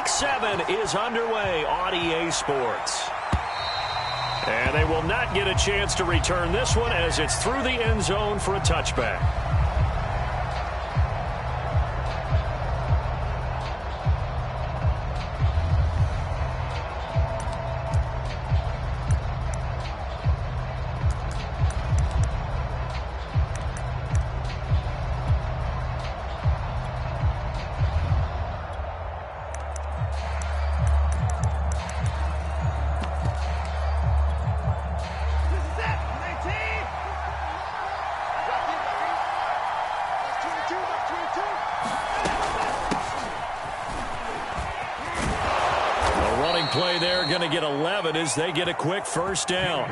Week 7 is underway on EA Sports. And they will not get a chance to return this one as it's through the end zone for a touchback. Play there, going to get 11 as they get a quick first down.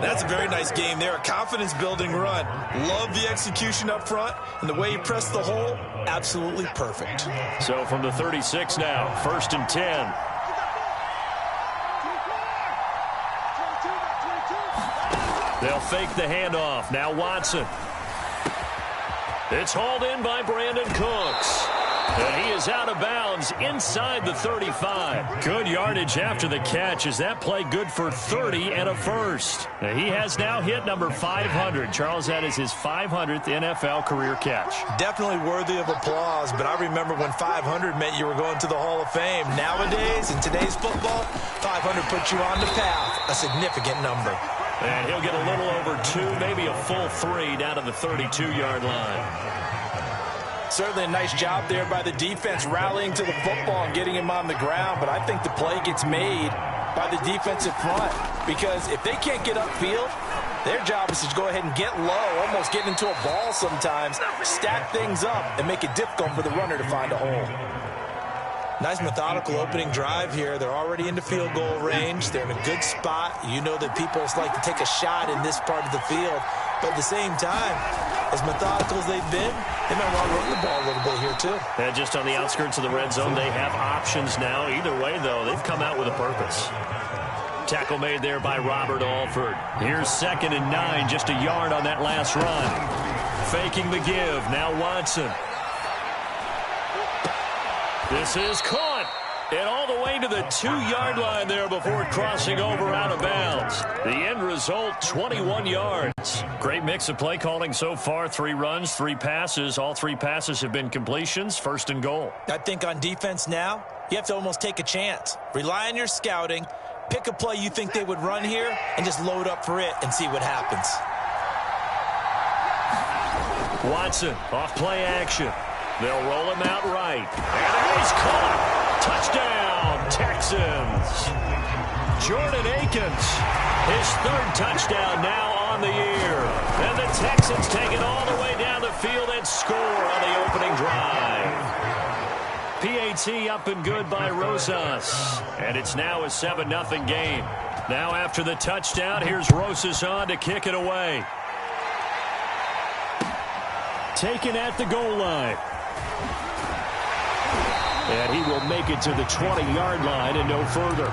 That's a very nice game there, a confidence-building run. Love the execution up front, and the way he pressed the hole, absolutely perfect. So from the 36 now, 1st and 10. They'll fake the handoff. Now Watson. It's hauled in by Brandon Cooks. And he is out of bounds inside the 35. Good yardage after the catch as that play good for 30 and a first. Now he has now hit number 500. Charles, that is his 500th NFL career catch. Definitely worthy of applause, but I remember when 500 meant you were going to the Hall of Fame. Nowadays, in today's football, 500 puts you on the path, a significant number. And he'll get a little over 2, maybe a full 3 down to the 32-yard line. Certainly a nice job there by the defense rallying to the football and getting him on the ground, but I think the play gets made by the defensive front because if they can't get upfield, their job is to go ahead and get low, almost get into a ball sometimes, stack things up, and make it difficult for the runner to find a hole. Nice methodical opening drive here. They're already into field goal range. They're in a good spot. You know that people like to take a shot in this part of the field. But at the same time, as methodical as they've been, they might want to run the ball a little bit here too. And just on the outskirts of the red zone, they have options now. Either way, though, they've come out with a purpose. Tackle made there by Robert Alford. Here's 2nd and 9, just a yard on that last run. Faking the give. Now Watson. This is caught. And all the way to the 2-yard line there before crossing over out of bounds. The end result, 21 yards. Great mix of play calling so far. 3 runs, 3 passes. All 3 passes have been completions. 1st and goal. I think on defense now, you have to almost take a chance. Rely on your scouting. Pick a play you think they would run here and just load up for it and see what happens. Watson, off play action. They'll roll him out right. And he's caught. Touchdown, Texans. Jordan Akins, his 3rd touchdown now on the year. And the Texans take it all the way down the field and score on the opening drive. PAT up and good by Rosas. And it's now a 7-0 game. Now after the touchdown, here's Rosas on to kick it away. Taken at the goal line. And he will make it to the 20-yard line and no further.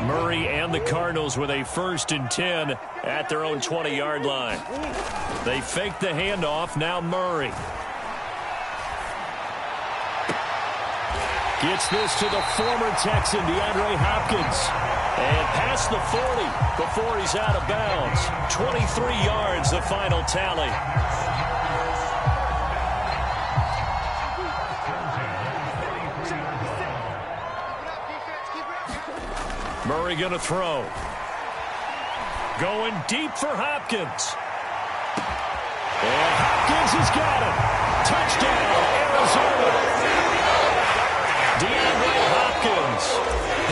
Murray and the Cardinals with a 1st and 10 at their own 20-yard line. They fake the handoff. Now Murray. Gets this to the former Texan, DeAndre Hopkins. And past the 40 before he's out of bounds. 23 yards, the final tally. Murray going to throw. Going deep for Hopkins. And Hopkins has got him. Touchdown, Arizona. DeAndre Hopkins,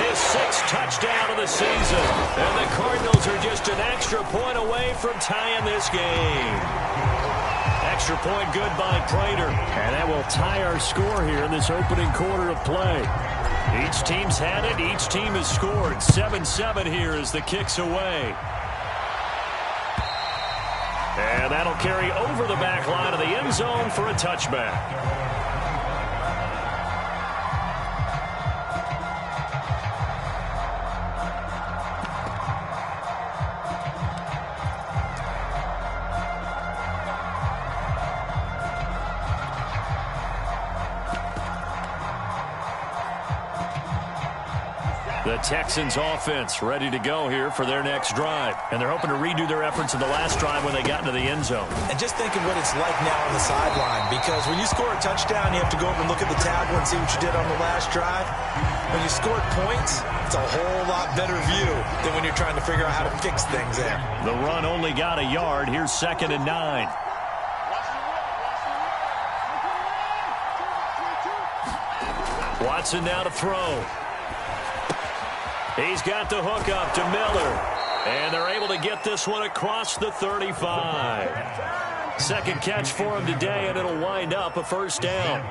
his 6th touchdown of the season. And the Cardinals are just an extra point away from tying this game. Extra point good by Prater. And that will tie our score here in this opening quarter of play. Each team's had it. Each team has scored. 7-7 here as the kick's away. And that'll carry over the back line of the end zone for a touchback. The Texans offense ready to go here for their next drive. And they're hoping to redo their efforts in the last drive when they got into the end zone. And just think of what it's like now on the sideline, because when you score a touchdown, you have to go over and look at the tablet and see what you did on the last drive. When you scored points, it's a whole lot better view than when you're trying to figure out how to fix things there. The run only got a yard. Here's 2nd and 9. Watson now to throw. He's got the hook up to Miller. And they're able to get this one across the 35. Second catch for him today, and it'll wind up a first down.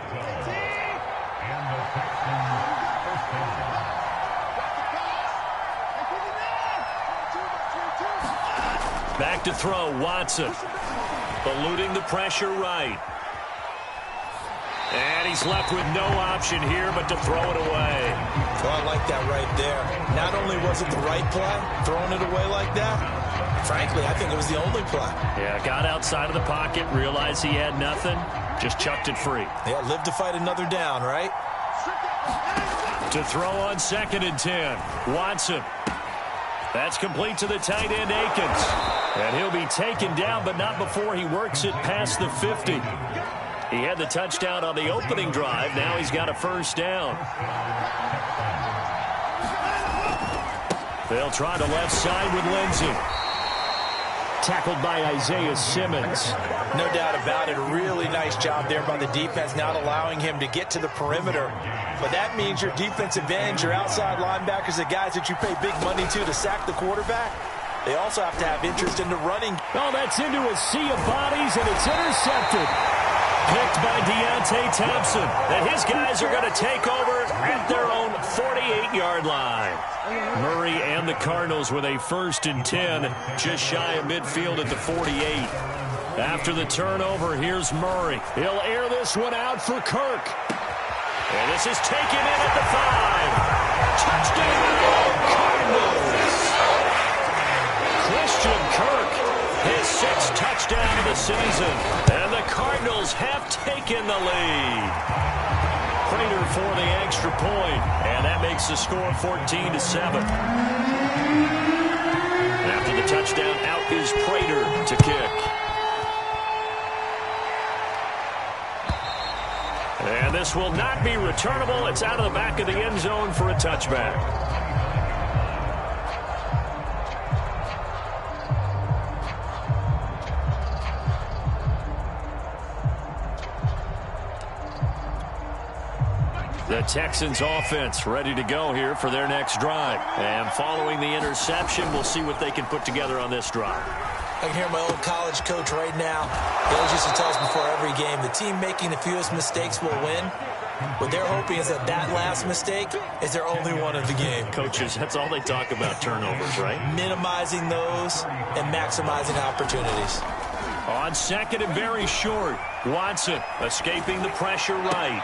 Back to throw, Watson. Eluding the pressure right. And he's left with no option here but to throw it away. Well, I like that right there. Not only was it the right play, throwing it away like that, frankly, I think it was the only play. Yeah, got outside of the pocket, realized he had nothing, just chucked it free. Yeah, live to fight another down, right? To throw on 2nd and 10, Watson. That's complete to the tight end, Akins. And he'll be taken down, but not before he works it past the 50. He had the touchdown on the opening drive. Now he's got a first down. They'll try the left side with Lindsey. Tackled by Isaiah Simmons. No doubt about it. A really nice job there by the defense, not allowing him to get to the perimeter. But that means your defensive ends, your outside linebackers, the guys that you pay big money to sack the quarterback, they also have to have interest in the running. Oh, that's into a sea of bodies, and it's intercepted. Picked by Deontay Thompson. And his guys are going to take over at their own 48-yard line. Murray and the Cardinals with a 1st and 10, just shy of midfield at the 48. After the turnover, here's Murray. He'll air this one out for Kirk. And this is taken in at the 5. Touchdown, Cardinals! Christian Kirk, his 6th touchdown of the season. And the Cardinals have taken the lead. Prater for the extra point, and that makes the score 14-7. After the touchdown, out is Prater to kick. And this will not be returnable. It's out of the back of the end zone for a touchback. The Texans offense ready to go here for their next drive. And following the interception, we'll see what they can put together on this drive. I can hear my old college coach right now. He always used to tell us before every game, the team making the fewest mistakes will win. What they're hoping is that last mistake is their only one of the game. Coaches, that's all they talk about, turnovers, right? Minimizing those and maximizing opportunities. On 2nd and very short, Watson escaping the pressure right.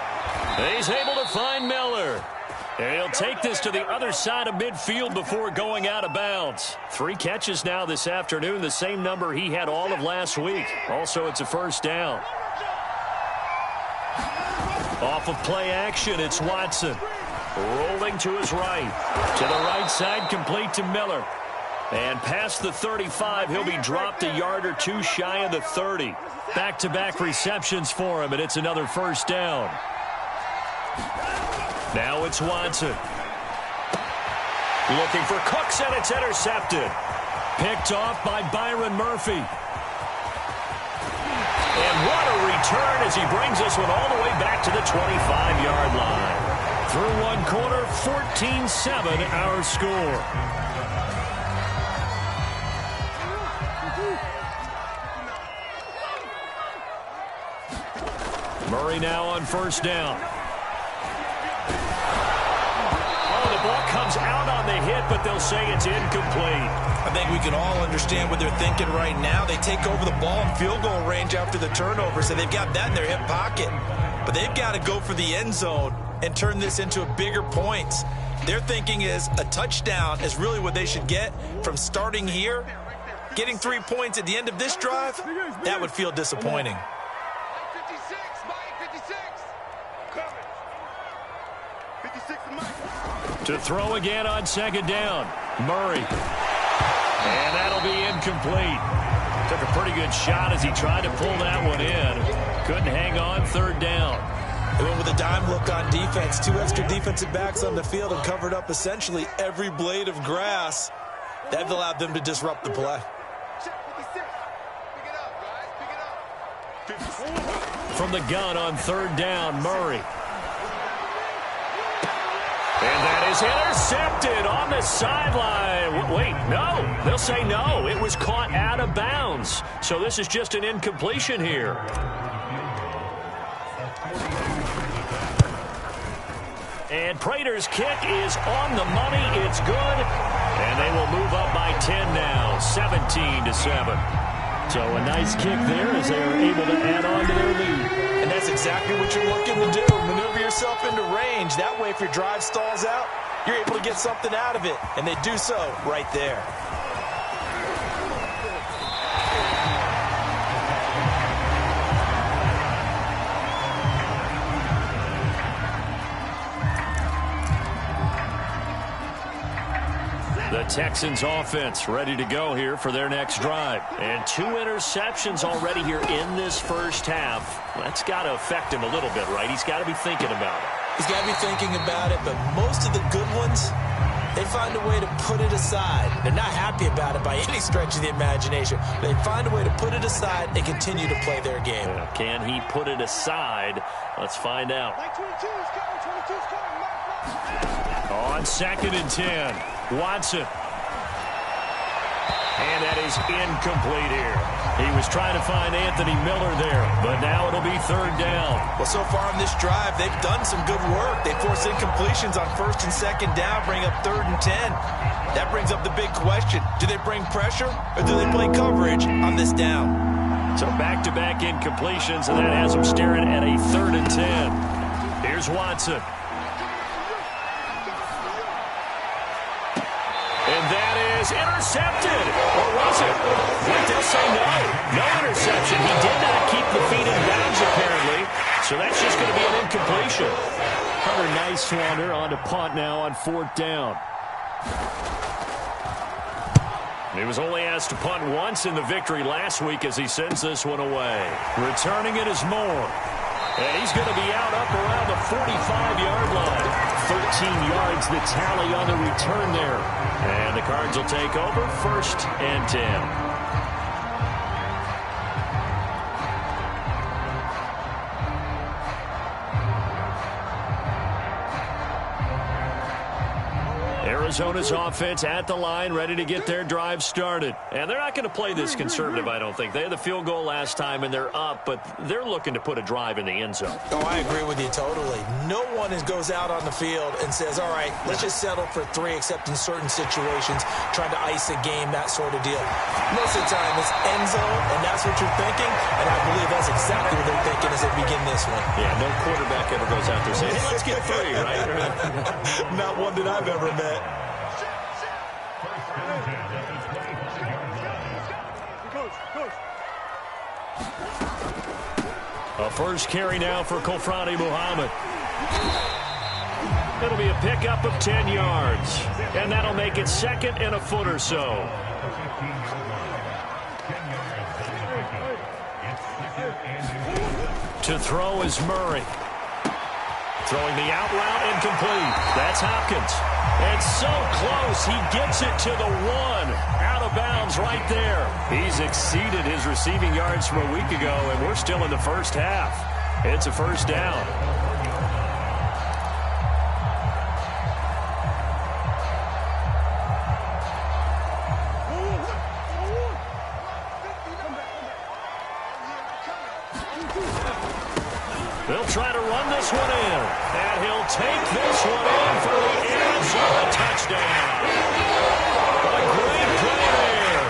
He's able to find Miller. And he'll take this to the other side of midfield before going out of bounds. 3 catches now this afternoon, the same number he had all of last week. Also, it's a first down. Off of play action, it's Watson. Rolling to his right. To the right side, complete to Miller. And past the 35, he'll be dropped a yard or 2 shy of the 30. Back-to-back receptions for him, and it's another first down. Now it's Watson. Looking for Cooks, and it's intercepted. Picked off by Byron Murphy. And what a return as he brings this one all the way back to the 25-yard line. Through one quarter, 14-7 our score. Murray now on first down. Oh, the ball comes out on the hit, but they'll say it's incomplete. I think we can all understand what they're thinking right now. They take over the ball in field goal range after the turnover, so they've got that in their hip pocket. But they've got to go for the end zone and turn this into bigger points. Their thinking is a touchdown is really what they should get from starting here. Getting 3 points at the end of this drive, that would feel disappointing. To throw again on second down. Murray. And that'll be incomplete. Took a pretty good shot as he tried to pull that one in. Couldn't hang on third down. They went with a dime look on defense. 2 extra defensive backs on the field and covered up essentially every blade of grass. That allowed them to disrupt the play. From the gun on third down, Murray. And that is intercepted on the sideline. Wait, no. They'll say no. It was caught out of bounds. So this is just an incompletion here. And Prater's kick is on the money. It's good. And they will move up by 10 now, 17-7. So a nice kick there as they are able to add on to their lead. And that's exactly what you're looking to do. Maneuver yourself into range. That way, if your drive stalls out, you're able to get something out of it. And they do so right there. The Texans offense ready to go here for their next drive. And 2 interceptions already here in this first half. That's got to affect him a little bit, right? He's got to be thinking about it. He's got to be thinking about it, but most of the good ones, they find a way to put it aside. They're not happy about it by any stretch of the imagination. They find a way to put it aside and continue to play their game. Yeah, can he put it aside? Let's find out. On 2nd and 10. Watson. And that is incomplete here. He was trying to find Anthony Miller there, but now it'll be third down. Well, so far on this drive, they've done some good work. They force incompletions on 1st and 2nd down, bring up 3rd and 10. That brings up the big question. Do they bring pressure or do they play coverage on this down? So back-to-back incompletions, and that has them staring at a 3rd and 10. Here's Watson. And that is intercepted. Or was it? Wait, they'll say no. No interception. He did not keep the feet in bounds, apparently. So that's just going to be an incompletion. Another nice swander on to punt now on 4th down. He was only asked to punt once in the victory last week as he sends this one away. Returning it is Moore. And he's going to be out up around the 45-yard line. 13 yards the tally on the return there. And the Cards will take over 1st and 10. Arizona's offense at the line, ready to get their drive started. And they're not going to play this conservative, I don't think. They had the field goal last time, and they're up, but they're looking to put a drive in the end zone. Oh, I agree with you totally. No one goes out on the field and says, all right, let's just settle for 3, except in certain situations, trying to ice a game, that sort of deal. Most of the time, it's end zone, and that's what you're thinking, and I believe that's exactly what they're thinking as they begin this one. Yeah, no quarterback ever goes out there saying, hey, let's get 3, right? Not one that I've ever met. A first carry now for Kofrani Muhammad. It'll be a pickup of 10 yards. And that'll make it 2nd and a foot or so. To throw is Murray. Throwing the out route incomplete. That's Hopkins. And so close, he gets it to the 1. Out of bounds right there. He's exceeded his receiving yards from a week ago, and we're still in the first half. It's a first down. They'll try to run this one in. And he'll take this one in for the Arizona touchdown. A great play there.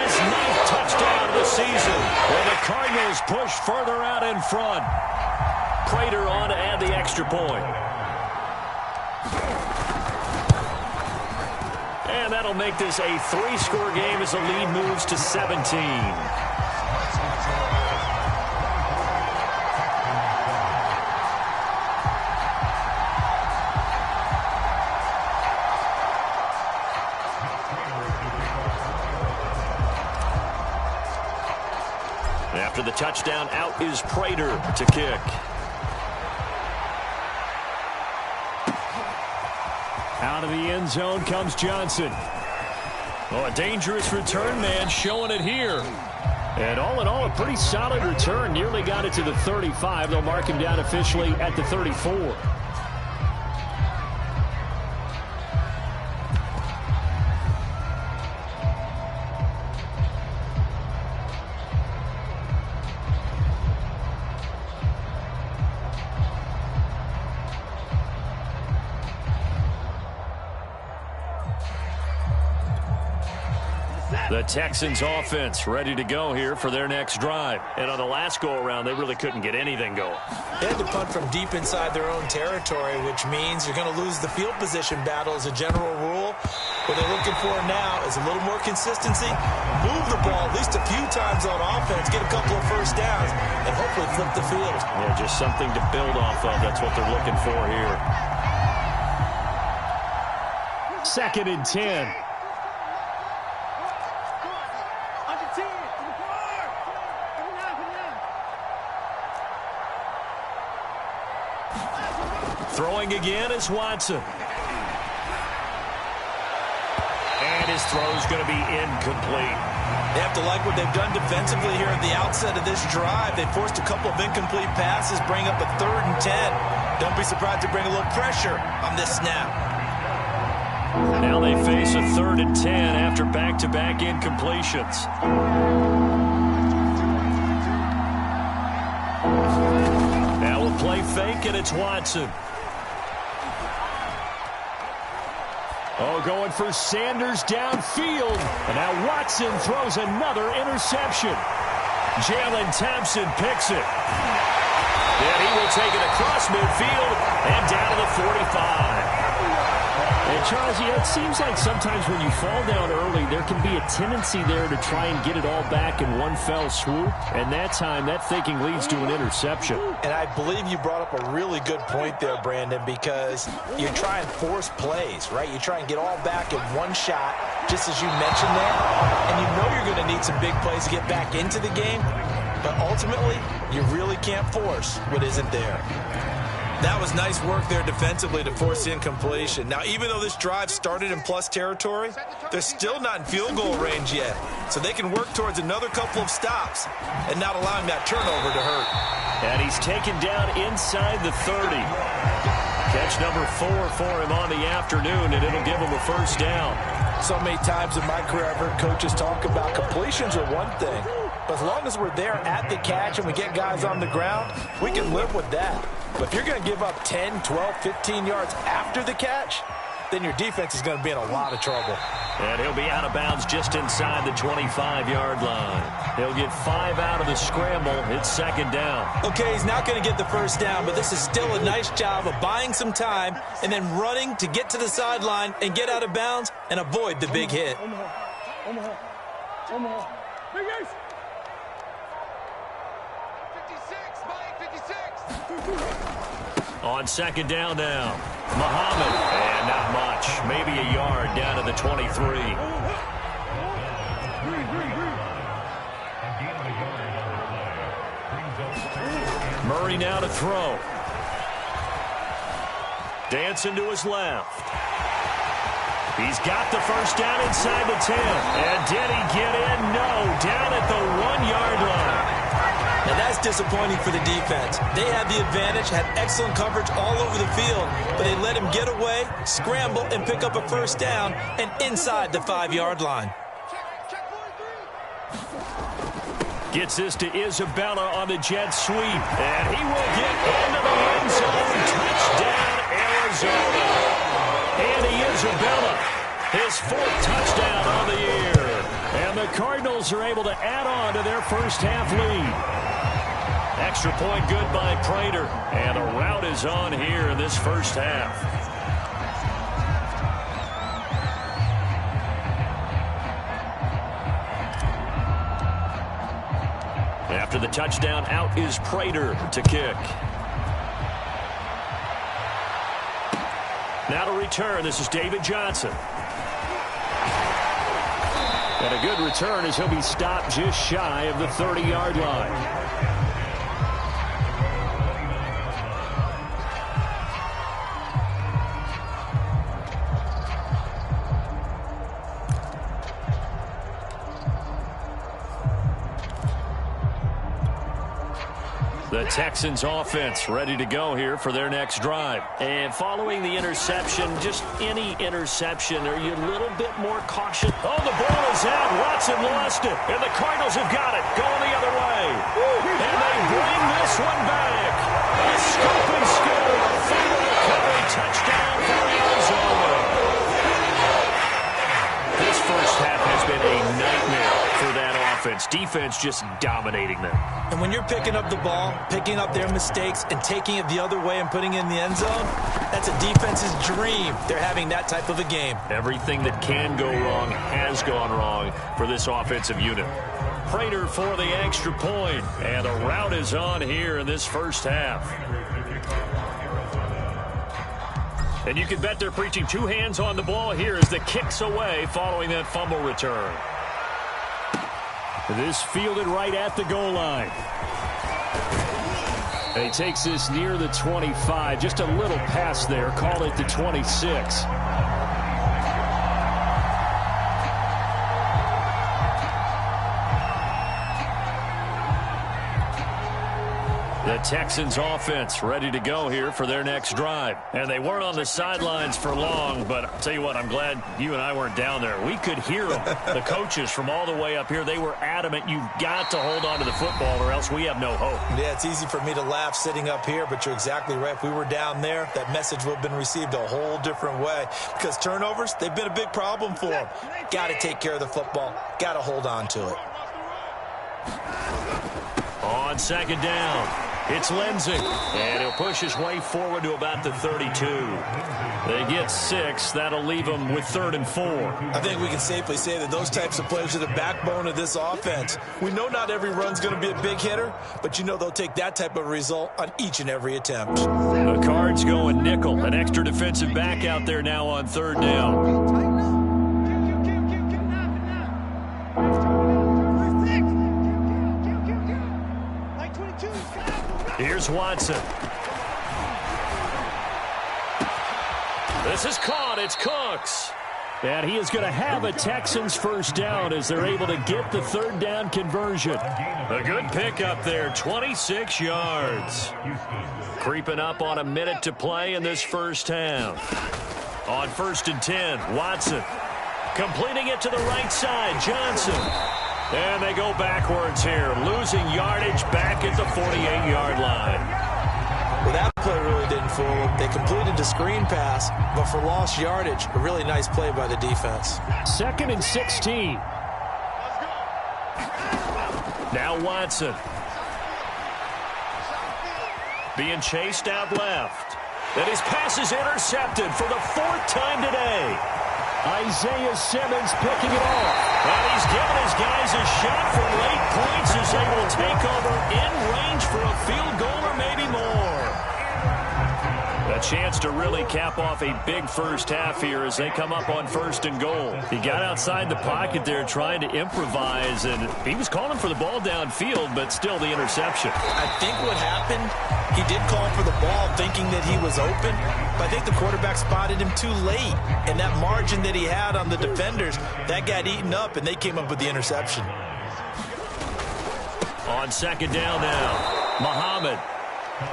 His 9th touchdown of the season. And the Cardinals push further out in front. Prater on to add the extra point. And that'll make this a 3-score game as the lead moves to 17. After the touchdown, out is Prater to kick. Out of the end zone comes Johnson. Oh, a dangerous return man showing it here. And all in all, a pretty solid return. Nearly got it to the 35. They'll mark him down officially at the 34. The Texans offense ready to go here for their next drive. And on the last go-around, they really couldn't get anything going. They had to punt from deep inside their own territory, which means you're going to lose the field position battle as a general rule. What they're looking for now is a little more consistency, move the ball at least a few times on offense, get a couple of first downs, and hopefully flip the field. Yeah, just something to build off of. That's what they're looking for here. 2nd and 10. Throwing again is Watson. And his throw's going to be incomplete. They have to like what they've done defensively here at the outset of this drive. They forced a couple of incomplete passes, bring up a 3rd and 10. Don't be surprised to bring a little pressure on this snap. Now they face a 3rd and 10 after back-to-back incompletions. Now we'll play fake, and it's Watson. Oh, going for Sanders downfield. And now Watson throws another interception. Jalen Thompson picks it. And he will take it across midfield and down to the 45. And, Charles, it seems like sometimes when you fall down early, there can be a tendency there to try and get it all back in one fell swoop. And that time, that thinking leads to an interception. And I believe you brought up a really good point there, Brandon, because you try and force plays, right? You try and get all back in one shot, just as you mentioned there. And you know you're going to need some big plays to get back into the game. But ultimately, you really can't force what isn't there. That was nice work there defensively to force the incompletion. Now, even though this drive started in plus territory, they're still not in field goal range yet. So they can work towards another couple of stops and not allowing that turnover to hurt. And he's taken down inside the 30. Catch number 4 for him on the afternoon, and it'll give him a first down. So many times in my career, I've heard coaches talk about completions are one thing. But as long as we're there at the catch and we get guys on the ground, we can live with that. But if you're going to give up 10, 12, 15 yards after the catch, then your defense is going to be in a lot of trouble. And he'll be out of bounds just inside the 25-yard line. He'll get 5 out of the scramble. It's 2nd down. Okay, he's not going to get the first down, but this is still a nice job of buying some time and then running to get to the sideline and get out of bounds and avoid the big hit. On 2nd down now, Muhammad, and not much, maybe a yard down to the 23. Murray now to throw. Dancing to his left. He's got the first down inside the 10. And did he get in? No, down at the 1-yard line. And that's disappointing for the defense. They had the advantage, had excellent coverage all over the field, but they let him get away, scramble, and pick up a first down, and inside the 5-yard line. Gets this to Isabella on the jet sweep, and he will get into the end zone. Touchdown, Arizona. Andy Isabella, his 4th touchdown on the year. And the Cardinals are able to add on to their first half lead. Extra point good by Prater. And the rout is on here in this first half. After the touchdown, out is Prater to kick. Now to return, this is David Johnson. And a good return as he'll be stopped just shy of the 30-yard line. The Texans offense ready to go here for their next drive. And following the interception, just any interception, are you a little bit more cautious? Oh, the ball is out. Watson lost it. And the Cardinals have got it. Going the other way. And they bring this one back. A scoop and score. Final recovery touchdown for Arizona. This first half has been a nightmare for that offense. Defense just dominating them. And when you're picking up the ball, picking up their mistakes, and taking it the other way and putting it in the end zone, that's a defense's dream. They're having that type of a game. Everything that can go wrong has gone wrong for this offensive unit. Prater for the extra point, and the route is on here in this first half. And you can bet they're preaching two hands on the ball here as the kick's away following that fumble return. This fielded right at the goal line. And he takes this near the 25. Just a little pass there. Call it the 26. The Texans offense ready to go here for their next drive. And they weren't on the sidelines for long, but I'll tell you what, I'm glad you and I weren't down there. We could hear them, the coaches from all the way up here. They were adamant, you've got to hold on to the football or else we have no hope. Yeah, it's easy for me to laugh sitting up here, but you're exactly right. If we were down there, that message would have been received a whole different way. Because turnovers, they've been a big problem for them. Got to take care of the football. Got to hold on to it. On second down, it's Lindsey, and he'll push his way forward to about the 32. They get 6. That'll leave them with 3rd and 4. I think we can safely say that those types of plays are the backbone of this offense. We know not every run's going to be a big hitter, but you know they'll take that type of result on each and every attempt. The Cards going nickel. An extra defensive back out there now on 3rd down. Here's Watson. This is caught. It's Cooks. And he is going to have a Texans first down as they're able to get the 3rd down conversion. A good pickup there, 26 yards. Creeping up on a minute to play in this first half. On 1st and 10, Watson. Completing it to the right side, Johnson. And they go backwards here, losing yardage back at the 48-yard line. Well, that play really didn't fool them. They completed the screen pass, but for lost yardage, a really nice play by the defense. 2nd and 16. Now Watson. Being chased out left. And his pass is intercepted for the 4th time today. Isaiah Simmons picking it off. And he's given his guys a shot for late points as they will take over in range for a field goal or maybe more. A chance to really cap off a big first half here as they come up on 1st and goal. He got outside the pocket there trying to improvise, and he was calling for the ball downfield, but still the interception. I think what happened, he did call for the ball thinking that he was open, but I think the quarterback spotted him too late. And that margin that he had on the defenders, that got eaten up, and they came up with the interception. On 2nd down now, Muhammad.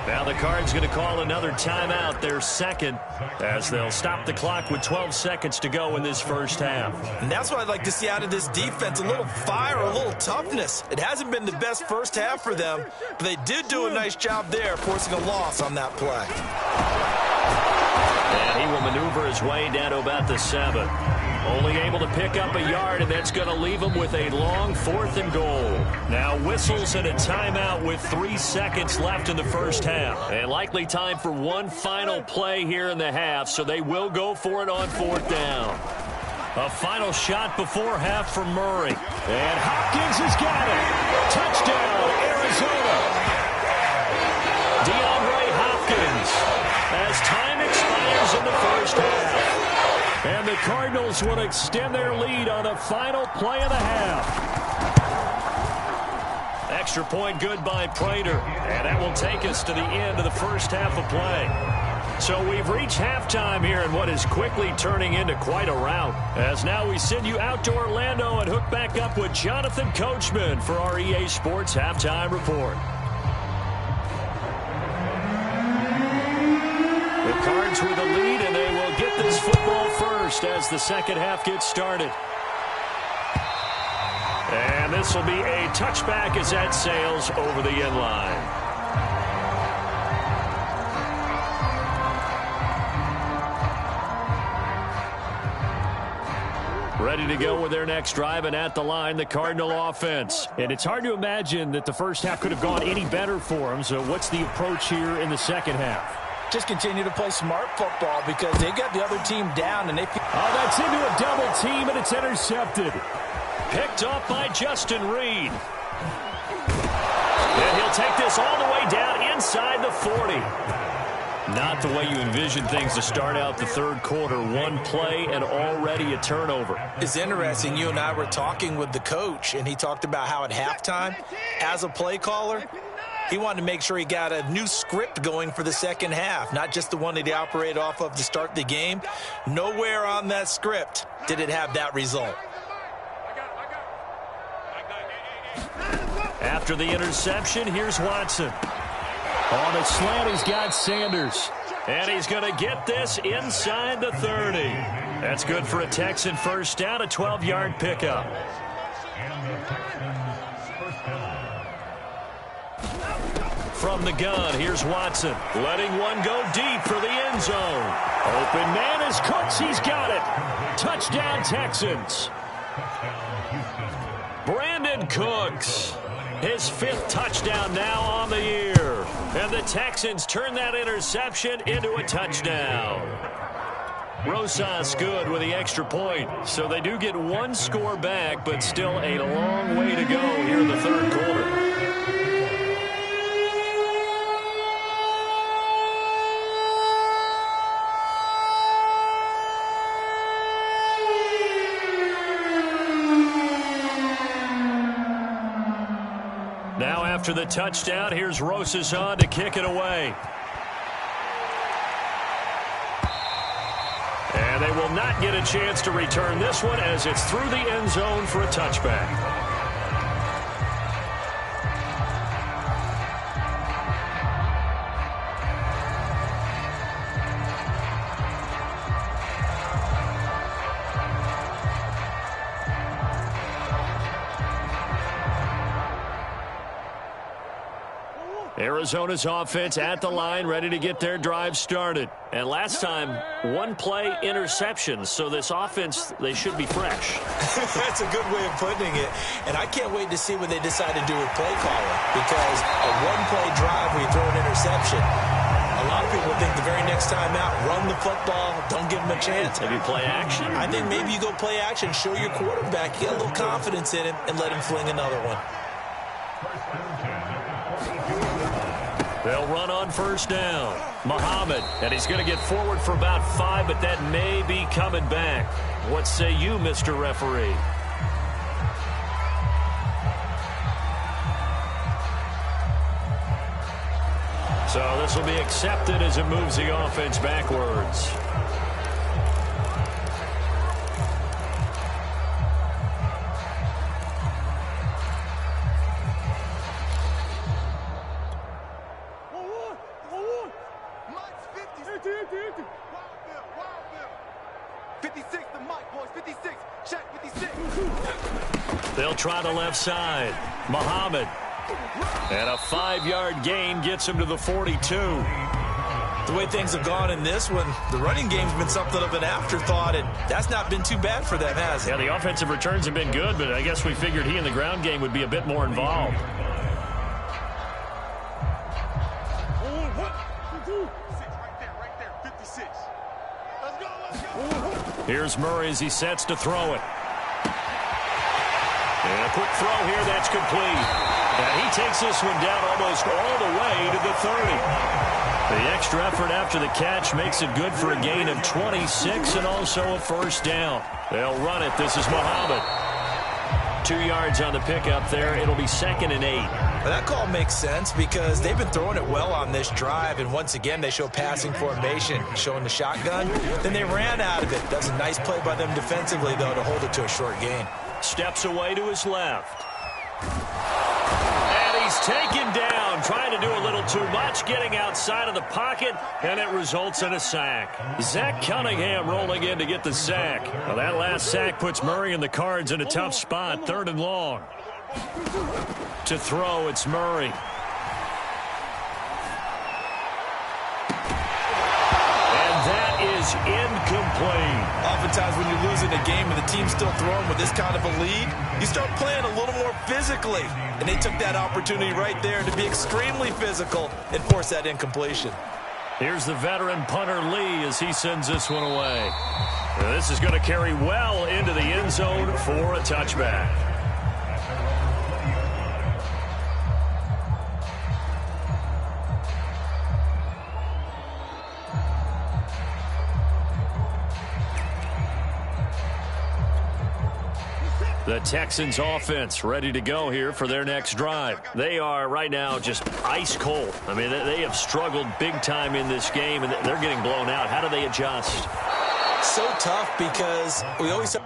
Now the Cards going to call another timeout, their 2nd, as they'll stop the clock with 12 seconds to go in this first half. And that's what I'd like to see out of this defense, a little fire, a little toughness. It hasn't been the best first half for them, but they did do a nice job there, forcing a loss on that play. And he will maneuver his way down to about the 7. Only able to pick up a yard, and that's going to leave him with a long 4th and goal. Now whistles and a timeout with 3 seconds left in the first half. And likely time for one final play here in the half, so they will go for it on 4th down. A final shot before half for Murray. And Hopkins has got it. Touchdown, Arizona. DeAndre Hopkins as time expires in the first half. And the Cardinals Steelers will extend their lead on the final play of the half. Extra point good by Prater. And that will take us to the end of the first half of play. So we've reached halftime here in what is quickly turning into quite a rout. As now we send you out to Orlando and hook back up with Jonathan Coachman for our EA Sports Halftime Report. The Cards with the lead, and they will get this football first as the second half gets started. And this will be a touchback as that sails over the end line. Ready to go with their next drive, and at the line, the Cardinal offense. And it's hard to imagine that the first half could have gone any better for them. So what's the approach here in the second half? Just continue to play smart football because they got the other team down. And that's into a double team, and it's intercepted. Picked up by Justin Reed. And he'll take this all the way down inside the 40. Not the way you envision things to start out the third quarter. One play and already a turnover. It's interesting. You and I were talking with the coach, and he talked about how at halftime, as a play caller, he wanted to make sure he got a new script going for the second half, not just the one that he operated off of to start the game. Nowhere on that script did it have that result. After the interception, here's Watson. On a slant, he's got Sanders. And he's going to get this inside the 30. That's good for a Texan first down, a 12-yard pickup. From the gun, here's Watson. Letting one go deep for the end zone. Open man is Cooks. He's got it. Touchdown, Texans. Brandon Cooks. His fifth touchdown now on the year. And the Texans turn that interception into a touchdown. Rosas good with the extra point. So they do get one score back, but still a long way to go here in the third quarter. Now after the touchdown, here's Rosas on to kick it away. And they will not get a chance to return this one as it's through the end zone for a touchback. Arizona's offense at the line, ready to get their drive started. And last time, one-play interceptions. So this offense, they should be fresh. That's a good way of putting it. And I can't wait to see what they decide to do with play calling. Because a one-play drive where you throw an interception, a lot of people think the very next time out, run the football, don't give them a chance. Maybe play action? I think maybe you go play action, show your quarterback, get a little confidence in him, and let him fling another one. They'll run on first down. Muhammad, and he's going to get forward for about 5, but that may be coming back. What say you, Mr. Referee? So this will be accepted as it moves the offense backwards. They'll try the left side. Muhammad. And a 5-yard gain gets him to the 42. The way things have gone in this one, the running game's been something of an afterthought, and that's not been too bad for them, has it? Yeah, the offensive returns have been good, but I guess we figured he in the ground game would be a bit more involved. Here's Murray as he sets to throw it. And a quick throw here, that's complete. And he takes this one down almost all the way to the 30. The extra effort after the catch makes it good for a gain of 26 and also a first down. They'll run it. This is Muhammad. 2 yards on the pickup there. It'll be 2nd and 8. Well, that call makes sense because they've been throwing it well on this drive, and once again they show passing formation, showing the shotgun. Then they ran out of it. That's a nice play by them defensively, though, to hold it to a short gain. Steps away to his left. And he's taken down, trying to do a little too much, getting outside of the pocket, and it results in a sack. Zach Cunningham rolling in to get the sack. Well, that last sack puts Murray and the Cards in a tough spot, 3rd and long. To throw, it's Murray. And that is incomplete. Oftentimes when you're losing a game and the team's still throwing with this kind of a lead, you start playing a little more physically. And they took that opportunity right there to be extremely physical and force that incompletion. Here's the veteran punter Lee as he sends this one away. Now, this is going to carry well into the end zone for a touchback. The Texans offense ready to go here for their next drive. They are right now just ice cold. I mean, they have struggled big time in this game, and they're getting blown out. How do they adjust? So tough because we always have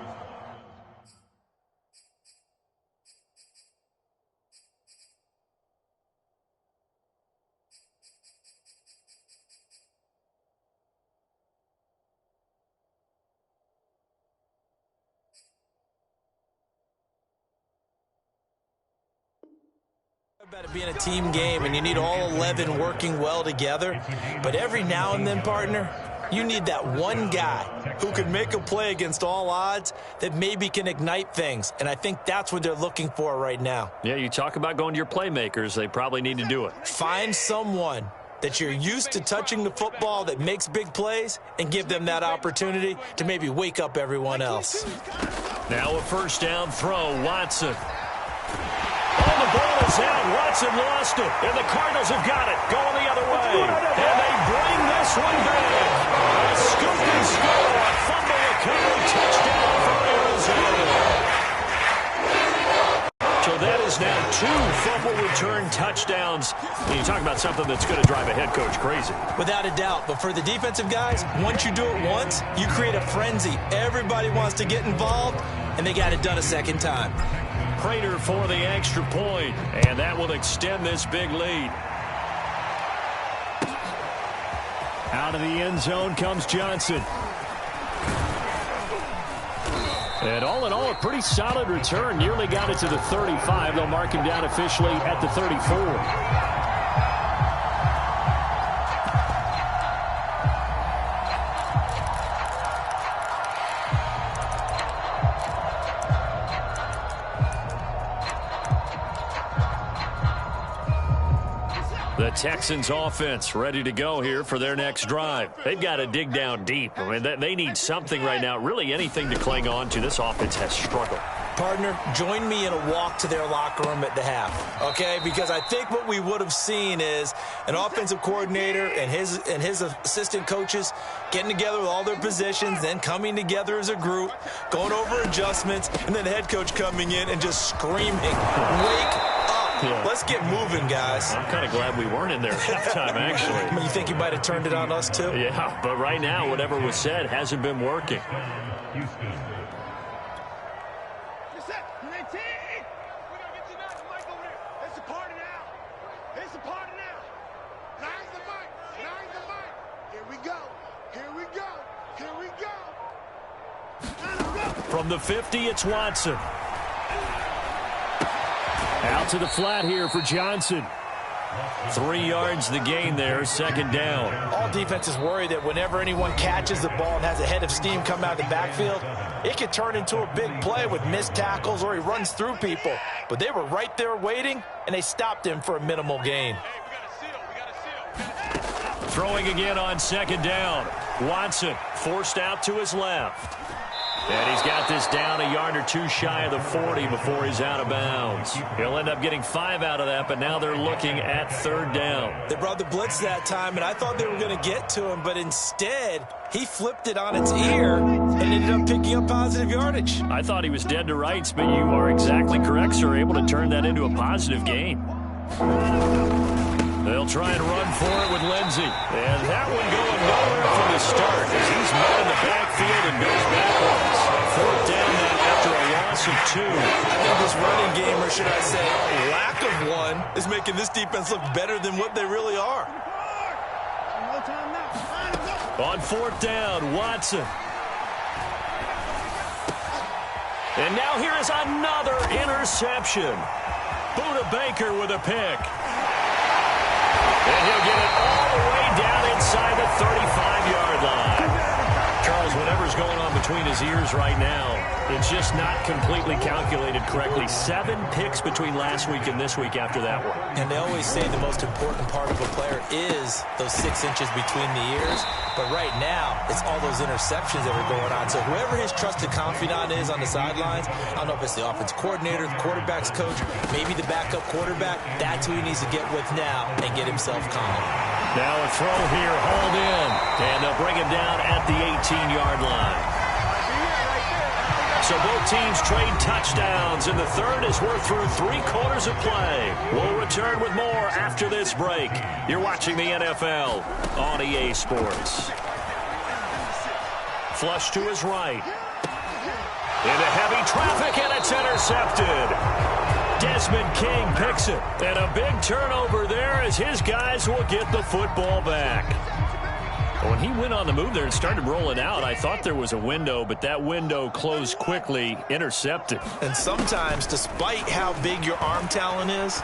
about it being a team game, and you need all 11 working well together. But every now and then, partner, you need that one guy who can make a play against all odds that maybe can ignite things. And I think that's what they're looking for right now. Yeah, you talk about going to your playmakers. They probably need to do it. Find someone that you're used to touching the football that makes big plays and give them that opportunity to maybe wake up everyone else. Now a first down throw, Watson. Oh, the ball is out. Watson lost it. And the Cardinals have got it. Going the other way. And they bring this one back. A scoop and score. A fumble recovery. Touchdown for Arizona. So that is now 2 fumble return touchdowns. And you talk about something that's going to drive a head coach crazy. Without a doubt. But for the defensive guys, once you do it once, you create a frenzy. Everybody wants to get involved, and they got it done a second time. Prater for the extra point, and that will extend this big lead. Out of the end zone comes Johnson. And all in all, a pretty solid return. Nearly got it to the 35. They'll mark him down officially at the 34. The Texans offense ready to go here for their next drive. They've got to dig down deep. I mean, they need something right now, really anything to cling on to. This offense has struggled. Partner, join me in a walk to their locker room at the half, okay? Because I think what we would have seen is an offensive coordinator and his assistant coaches getting together with all their positions, then coming together as a group, going over adjustments, and then the head coach coming in and just screaming, wake up. Yeah. Let's get moving, guys. I'm kind of glad we weren't in there at halftime, actually. You think you might have turned it on us, too? Yeah, but right now, whatever was said hasn't been working. From the 50, it's Watson. Out to the flat here for Johnson. 3 yards the gain there, second down. All defenses worry that whenever anyone catches the ball and has a head of steam come out of the backfield, it could turn into a big play with missed tackles or he runs through people. But they were right there waiting, and they stopped him for a minimal gain. Throwing again on second down. Watson forced out to his left. And he's got this down a yard or two shy of the 40 before he's out of bounds. He'll end up getting 5 out of that, but now they're looking at third down. They brought the blitz that time, and I thought they were going to get to him, but instead he flipped it on its ear and ended up picking up positive yardage. I thought he was dead to rights, but you are exactly correct, sir. Able to turn that into a positive gain. They'll try and run for it with Lindsey. And that one going nowhere from the start as he's met in the backfield and goes backwards. Fourth down now after a loss of 2. I think this running game, or should I say lack of one, is making this defense look better than what they really are. On fourth down, Watson. And now here is another interception. Buda Baker with a pick. And he'll get it all the way down inside the 35-yard line. Charles, whatever's going on between his ears right now, it's just not completely calculated correctly. 7 picks between last week and this week after that one. And they always say the most important part of a player is those 6 inches between the ears. But right now, it's all those interceptions that are going on. So whoever his trusted confidant is on the sidelines, I don't know if it's the offense coordinator, the quarterback's coach, maybe the backup quarterback, that's who he needs to get with now and get himself calm. Now a throw here, hauled in, and they'll bring him down at the 18-yard line. So both teams trade touchdowns, and the third is we're through 3 quarters of play. We'll return with more after this break. You're watching the NFL on EA Sports. Flush to his right. Into heavy traffic, and it's intercepted. Desmond King picks it. And a big turnover there as his guys will get the football back. When he went on the move there and started rolling out, I thought there was a window, but that window closed quickly, intercepted. And sometimes, despite how big your arm talent is,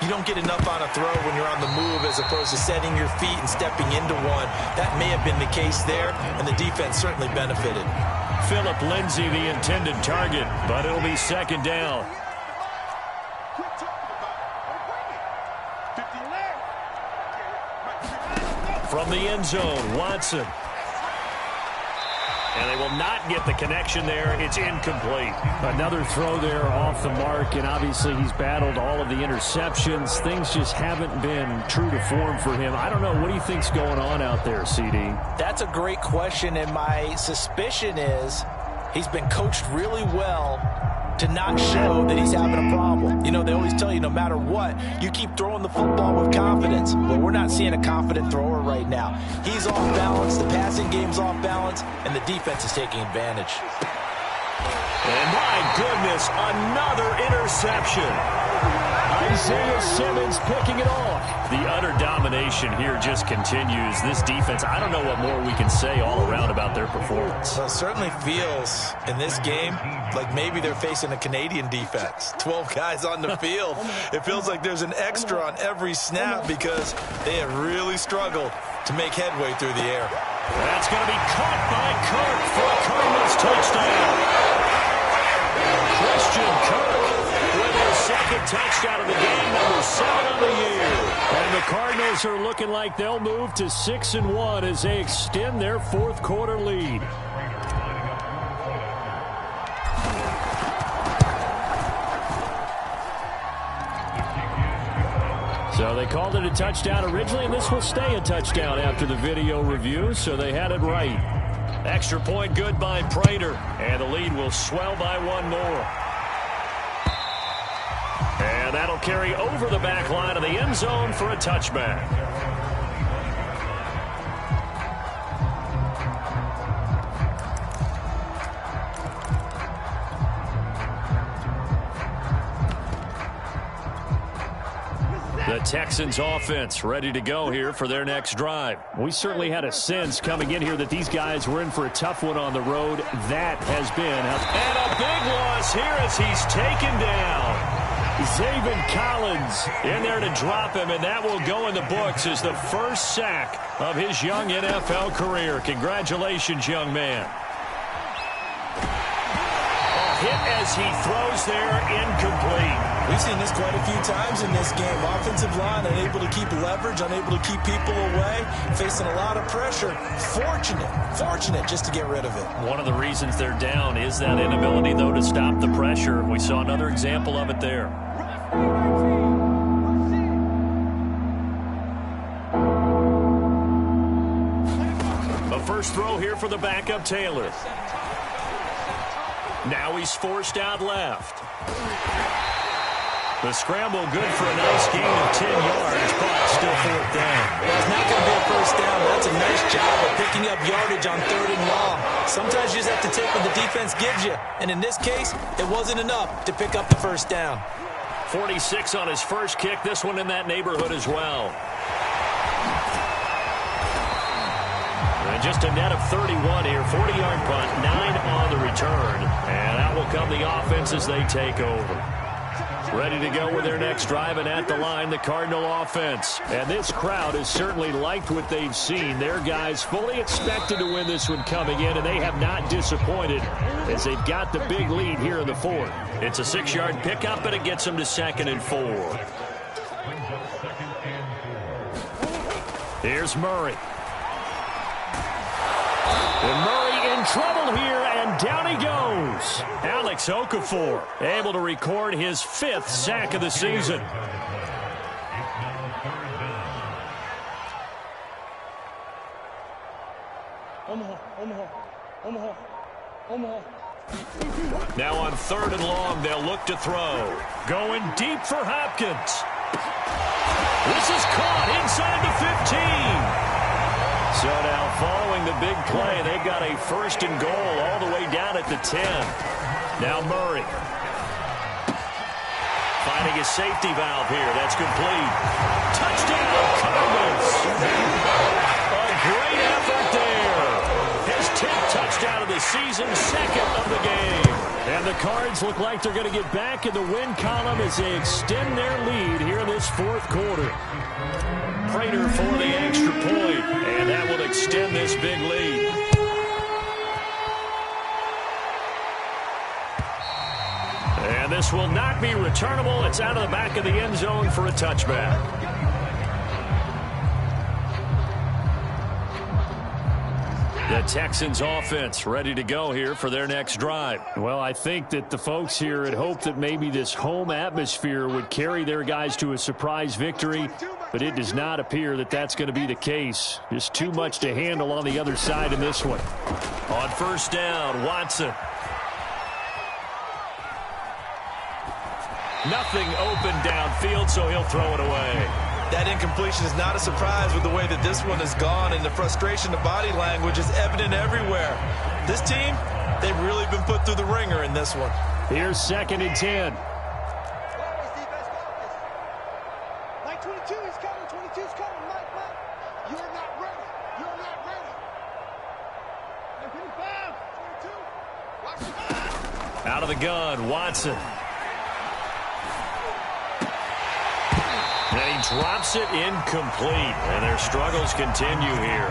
you don't get enough on a throw when you're on the move as opposed to setting your feet and stepping into one. That may have been the case there, and the defense certainly benefited. Phillip Lindsay, the intended target, but it'll be second down. From the end zone, Watson. And they will not get the connection there. It's incomplete. Another throw there off the mark, and obviously he's battled all of the interceptions. Things just haven't been true to form for him. I don't know. What do you think's going on out there, CD? That's a great question, and my suspicion is he's been coached really well to not show that he's having a problem. You know, they always tell you no matter what, you keep throwing the football with confidence. But we're not seeing a confident thrower right now. He's off balance, the passing game's off balance, and the defense is taking advantage. And my goodness, another interception. Isaiah Simmons picking it off. The utter domination here just continues. This defense, I don't know what more we can say all around about their performance. Well, it certainly feels in this game like maybe they're facing a Canadian defense. 12 guys on the field. It feels like there's an extra on every snap because they have really struggled to make headway through the air. That's going to be caught by Kirk for a Cardinals touchdown. Christian Kirk with his second touchdown of the game, number 7 on the year. And the Cardinals are looking like they'll move to 6-1 as they extend their fourth quarter lead. So they called it a touchdown originally, and this will stay a touchdown after the video review, so they had it right. Extra point good by Prater, and the lead will swell by 1 more. And that'll carry over the back line of the end zone for a touchback. The Texans offense ready to go here for their next drive. We certainly had a sense coming in here that these guys were in for a tough one on the road. That has been. And a big loss here as he's taken down. Zaven Collins in there to drop him, and that will go in the books as the first sack of his young NFL career. Congratulations, young man. A hit as he throws there, incomplete. We've seen this quite a few times in this game. Offensive line unable to keep leverage, unable to keep people away, facing a lot of pressure. Fortunate just to get rid of it. One of the reasons they're down is that inability, though, to stop the pressure. We saw another example of it there. A first throw here for the backup Taylor. Now he's forced out left. The scramble good for a nice gain of 10 yards, but still fourth down. Well, it's not going to be a first down. That's a nice job of picking up yardage on 3rd and long. Sometimes you just have to take what the defense gives you. And in this case, it wasn't enough to pick up the first down. 46 on his first kick. This one in that neighborhood as well. And just a net of 31 here. 40-yard punt, 9 on the return. And out will come the offense as they take over. Ready to go with their next drive, and at the line, the Cardinal offense. And this crowd has certainly liked what they've seen. Their guys fully expected to win this one coming in, and they have not disappointed as they've got the big lead here in the fourth. It's a 6-yard pickup, and it gets them to 2nd and 4. Here's Murray. And Murray in trouble here, and down he goes. Alex Okafor able to record his 5th sack of the season. Now on 3rd and long, they'll look to throw. Going deep for Hopkins. This is caught inside the 15. So now following the big play, they've got a 1st and goal all the way down at the 10. Now Murray. Finding a safety valve here. That's complete. Touchdown, Cardinals. A great effort there. His 10th touchdown of the season, 2nd of the game. And the Cards look like they're going to get back in the win column as they extend their lead here in this 4th quarter. Prater for the extra point, and that will extend this big lead. And this will not be returnable. It's out of the back of the end zone for a touchback. The Texans offense ready to go here for their next drive. Well, I think that the folks here had hoped that maybe this home atmosphere would carry their guys to a surprise victory, but it does not appear that that's going to be the case. Just too much to handle on the other side in this one. On 1st down, Watson. Nothing open downfield, so he'll throw it away. That incompletion is not a surprise with the way that this one has gone, and the frustration, the body language is evident everywhere. This team, they've really been put through the ringer in this one. Here's 2nd and 10. Mike 22 is coming, 22 is coming. Mike, you're not ready. You're not ready. Mike 25, 22. Watch the ball. Out of the gun, Watson. And he drops it incomplete, and their struggles continue here.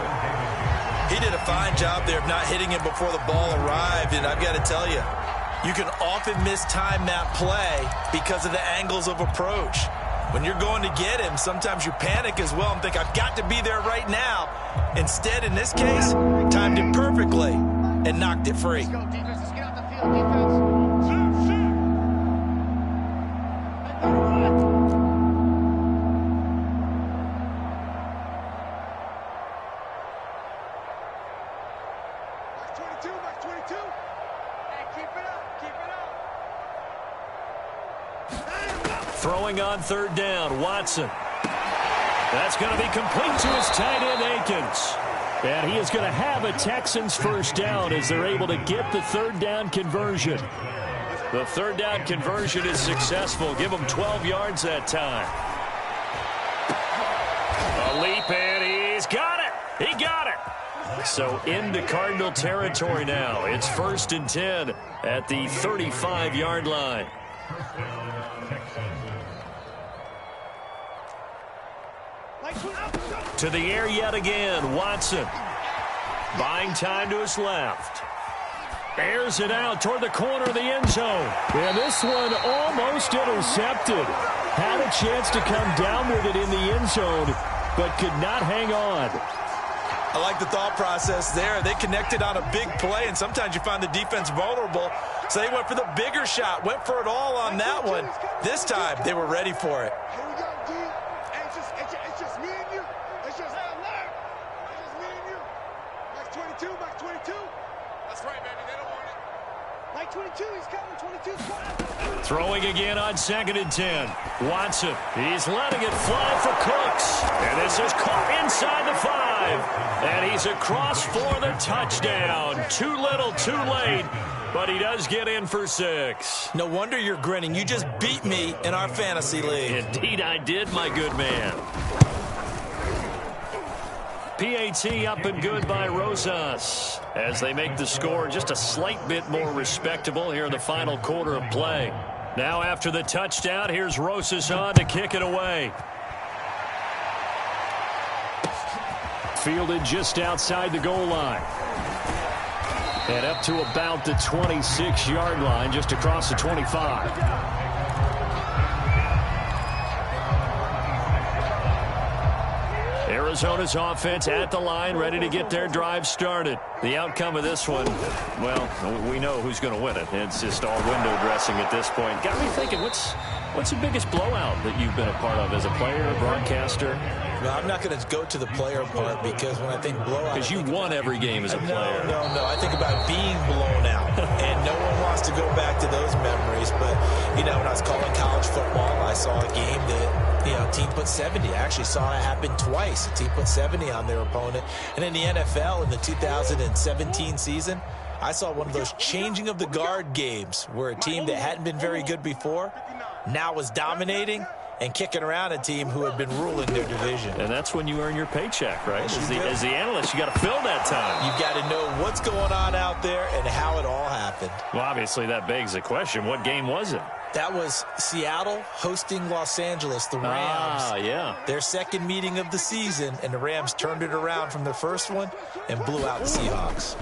He did a fine job there of not hitting it before the ball arrived, and I've got to tell you, you can often mistime that play because of the angles of approach. When you're going to get him, sometimes you panic as well and think, I've got to be there right now. Instead, in this case, timed it perfectly and knocked it free. Let's go, defense. Let's get out the field, defense. Throwing on 3rd down, Watson. That's going to be complete to his tight end, Akins. And he is going to have a Texans 1st down as they're able to get the 3rd down conversion. The 3rd down conversion is successful. Give him 12 yards that time. A leap, and he's got it. He got it. So into Cardinal territory now. It's 1st and 10 at the 35-yard line. To the air yet again, Watson. Buying time to his left. Airs it out toward the corner of the end zone. And this one almost intercepted. Had a chance to come down with it in the end zone, but could not hang on. I like the thought process there. They connected on a big play, and sometimes you find the defense vulnerable. So they went for the bigger shot, went for it all on that one. This time, they were ready for it. Here we go, D. It's just me and you. It's just me and you. Max 22, Max 22. That's right, baby. They don't want it. Max 22, he's coming. 22's coming. Throwing again on 2nd and 10. Watson, he's letting it fly for Cooks. And this is caught inside the 5. And he's across for the touchdown. Too little, too late. But he does get in for 6. No wonder you're grinning. You just beat me in our fantasy league. Indeed I did, my good man. PAT up and good by Rosas as they make the score just a slight bit more respectable here in the final quarter of play. Now after the touchdown, here's Rosas on to kick it away. Fielded just outside the goal line. And up to about the 26-yard line, just across the 25. Arizona's offense at the line, ready to get their drive started. The outcome of this one, well, we know who's going to win it. It's just all window dressing at this point. Got me thinking, what's the biggest blowout that you've been a part of as a player, broadcaster? No, I'm not going to go to the player part because when I think blowout... Because you won every game as a player. No. I think about being blown out. And no one wants to go back to those memories. But, when I was calling college football, I saw a game that, team put 70. I actually saw it happen twice. A team put 70 on their opponent. And in the NFL in the 2017 season, I saw one of those changing of the guard games where a team that hadn't been very good before now was dominating and kicking around a team who had been ruling their division. And that's when you earn your paycheck, right? As the analyst, you got to fill that time. You've got to know what's going on out there and how it all happened. Well, obviously, that begs the question, what game was it? That was Seattle hosting Los Angeles, the Rams. Yeah. Their second meeting of the season, and the Rams turned it around from their first one and blew out the Seahawks.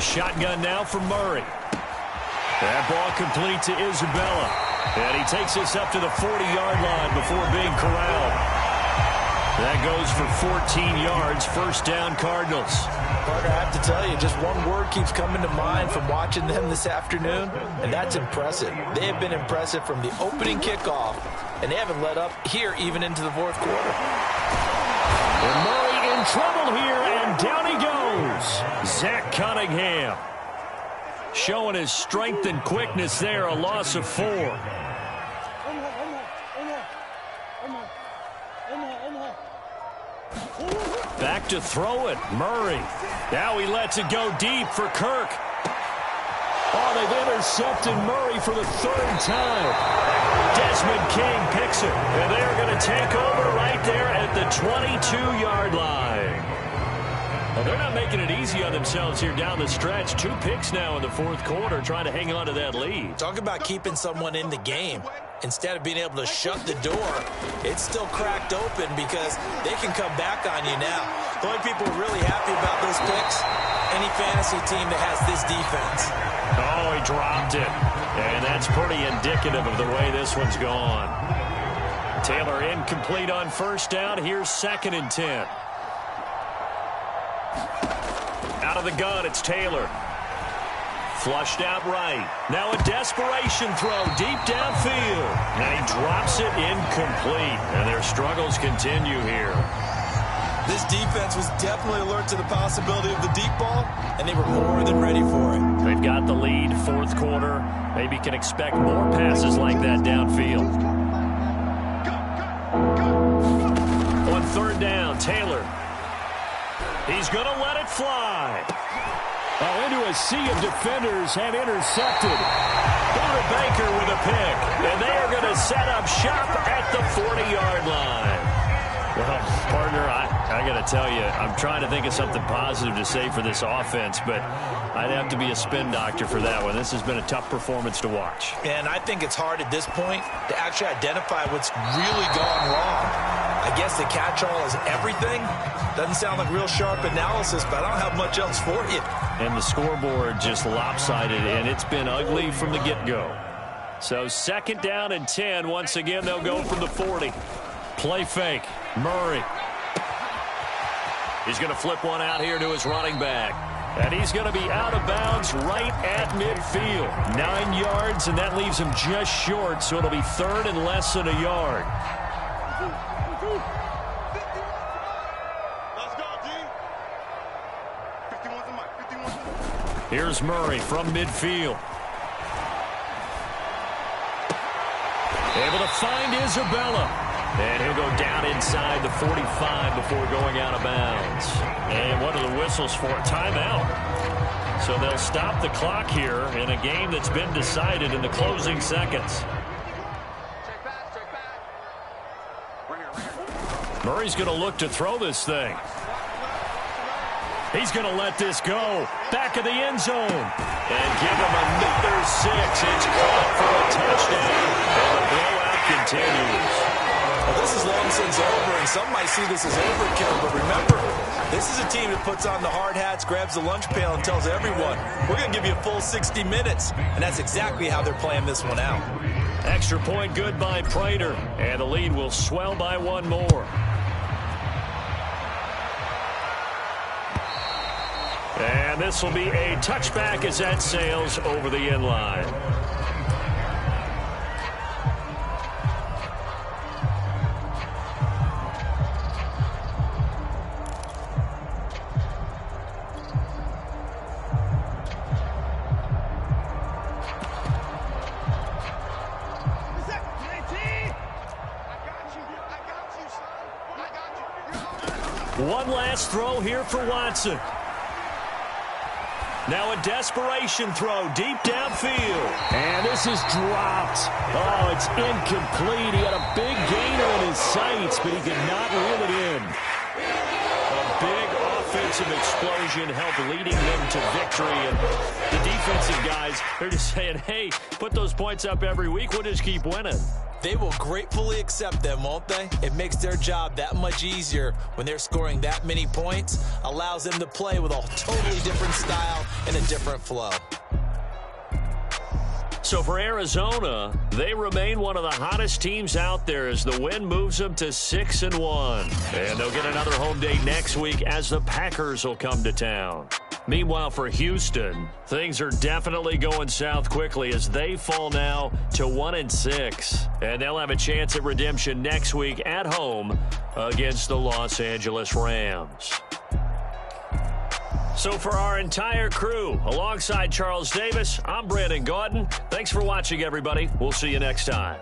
Shotgun now for Murray. That ball complete to Isabella. And he takes us up to the 40-yard line before being corralled. That goes for 14 yards, first down Cardinals. Parker, I have to tell you, just one word keeps coming to mind from watching them this afternoon, and that's impressive. They have been impressive from the opening kickoff, and they haven't let up here even into the fourth quarter. And Murray in trouble here, and down he goes. Zach Cunningham showing his strength and quickness there, a loss of 4. Back to throw it, Murray. Now he lets it go deep for Kirk. Oh, they've intercepted Murray for the 3rd time. Desmond King picks it, and they're going to take over right there at the 22-yard line. Well, they're not making it easy on themselves here down the stretch. 2 picks now in the fourth quarter, trying to hang on to that lead. Talk about keeping someone in the game. Instead of being able to shut the door, it's still cracked open because they can come back on you now. The only people really happy about those picks, any fantasy team that has this defense. Oh, he dropped it. And that's pretty indicative of the way this one's gone. Taylor incomplete on first down. Here's 2nd and 10. Out of the gun, it's Taylor. Flushed out right. Now a desperation throw deep downfield. And he drops it incomplete. And their struggles continue here. This defense was definitely alert to the possibility of the deep ball, and they were more than ready for it. They've got the lead, fourth quarter. Maybe can expect more passes like that downfield. On 3rd down, Taylor. He's going to let it fly. Oh, into a sea of defenders and intercepted. Buda Baker with a pick. And they are going to set up shop at the 40-yard line. Well, partner, I got to tell you, I'm trying to think of something positive to say for this offense, but I'd have to be a spin doctor for that one. This has been a tough performance to watch. And I think it's hard at this point to actually identify what's really gone wrong. I guess the catch-all is everything. Doesn't sound like real sharp analysis, but I don't have much else for you. And the scoreboard just lopsided, and it's been ugly from the get-go. So 2nd down and 10. Once again, they'll go from the 40. Play fake. Murray. He's going to flip one out here to his running back. And he's going to be out of bounds right at midfield. 9 yards, and that leaves him just short, so it'll be 3rd and less than a yard. Let's go, D. 51's the mic. 51's the mic. Here's Murray from midfield. Able to find Isabella. And he'll go down inside the 45 before going out of bounds. And what are the whistles for? Timeout. So they'll stop the clock here in a game that's been decided in the closing seconds. Murray's going to look to throw this thing. He's going to let this go. Back of the end zone. And give him another 6. It's caught for a touchdown. And the blowout continues. Well, this is long since over, and some might see this as overkill, but remember, this is a team that puts on the hard hats, grabs the lunch pail, and tells everyone, we're going to give you a full 60 minutes, and that's exactly how they're playing this one out. Extra point good by Prater, and the lead will swell by 1 more. And this will be a touchback as that sails over the end line. One last throw here for Watson. Now a desperation throw deep downfield. And this is dropped. Oh, it's incomplete. He had a big gainer in his sights, but he could not reel it in. A big offensive explosion helped leading them to victory. And the defensive guys, they're just saying, hey, put those points up every week. We'll just keep winning. They will gratefully accept them, won't they? It makes their job that much easier when they're scoring that many points. Allows them to play with a totally different style and a different flow. So for Arizona, they remain one of the hottest teams out there as the win moves them to 6-1. And they'll get another home day next week as the Packers will come to town. Meanwhile, for Houston, things are definitely going south quickly as they fall now to 1-6. And they'll have a chance at redemption next week at home against the Los Angeles Rams. So for our entire crew, alongside Charles Davis, I'm Brandon Gaudin. Thanks for watching, everybody. We'll see you next time.